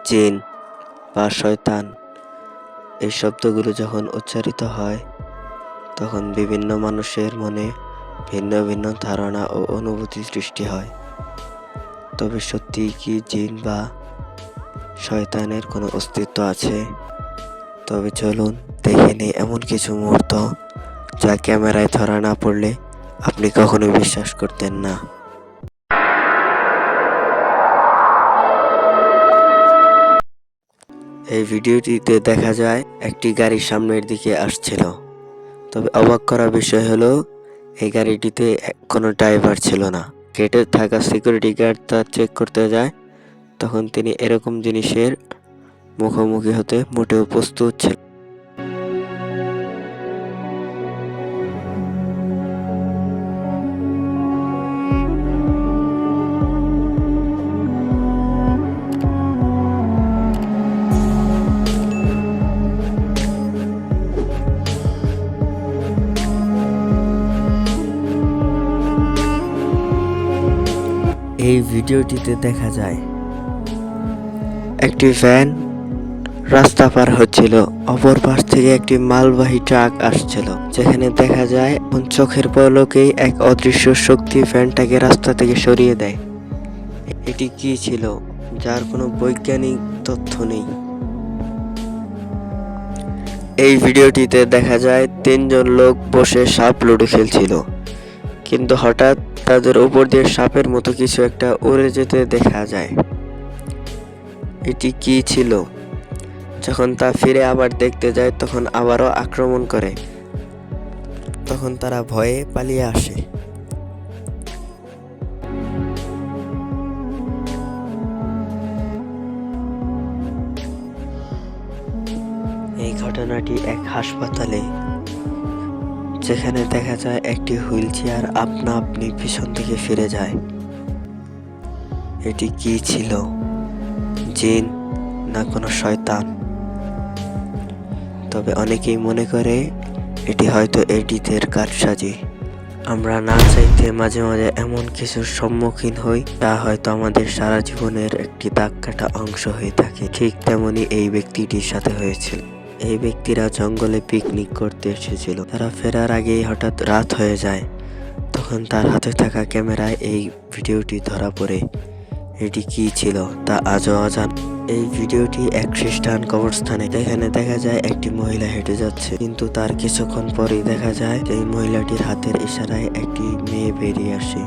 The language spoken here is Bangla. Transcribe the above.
জিন বা শয়তান এই শব্দগুলো যখন উচ্চারিত হয় তখন বিভিন্ন মানুষের মনে ভিন্ন ভিন্ন ধারণা ও অনুভূতি সৃষ্টি হয়। তবে সত্যি কি জিন বা শয়তানের কোনো অস্তিত্ব আছে? তবে চলুন দেখে নেই এমন কিছু মুহূর্ত যা ক্যামেরায় ধরা না পড়লে আপনি কখনোই বিশ্বাস করতেন না। এই ভিডিওটিতে দেখা যায় একটি গাড়ি সামনের দিকে আসছিল। তবে অবাক করা বিষয় হলো এই গাড়িটিতে কোনো ড্রাইভার ছিল না। গেটে থাকা সিকিউরিটি গার্ড তা চেক করতে যায়, তখন তিনি এরকম জিনিসের মুখোমুখি হতে মোটেও প্রস্তুত ছিল। এই ভিডিওটিতে দেখা যায় একটি ভ্যান রাস্তা পার হচ্ছিল, অপর পাশ থেকে একটি মালবাহী ট্রাক আসছিল, যেখানে দেখা যায় চোখের পলকেই এক অদৃশ্য শক্তি ভ্যানটাকে রাস্তা থেকে সরিয়ে দেয়। এটি কি ছিল যার কোনো বৈজ্ঞানিক তথ্য নেই। এই ভিডিওটিতে দেখা যায় তিনজন লোক বসে সাপ লুডো খেলছিল, কিন্তু হঠাৎ তাদের উপর দিয়ে সাপের মতো কিছু একটা উড়ে যেতে দেখা যায়। এটি কি ছিল? যখন তা ফিরে আবার দেখতে যায় তখন আবারও আক্রমণ করে, তখন তারা ভয়ে পালিয়ে আসে। এই ঘটনাটি এক হাসপাতালে, যেখানে দেখা যায় একটি হুইল চেয়ার আপনা আপনি পিছন থেকে ফিরে যায়। এটি কি ছিল? জিন না কোনো শয়তান? তবে অনেকেই মনে করে এটি হয়তো এডিটের কারসাজি। আমরা না চাইতে মাঝে মাঝে এমন কিছুর সম্মুখীন হই যা হয়তো আমাদের সারা জীবনের একটি দাগ কাটা অংশ হয়ে থাকে। ঠিক তেমনি এই ব্যক্তিটির সাথে হয়েছিল। এই ব্যক্তিরা জঙ্গলে পিকনিক করতে এসেছিল। তারা ফেরার আগেই হঠাৎ রাত হয়ে যায়, তখন তার হাতে থাকা ক্যামেরায় এই ভিডিওটি ধরা পড়ে। এটি কি ছিল তা আজও অজানা। এই ভিডিওটি এক খ্রিস্টান কবরস্থানে, যেখানে দেখা যায় একটি মহিলা হেঁটে যাচ্ছে, কিন্তু তার কিছুক্ষণ পরেই দেখা যায় এই মহিলাটির হাতের ইশারায় একটি মেয়ে বেরিয়ে আসে।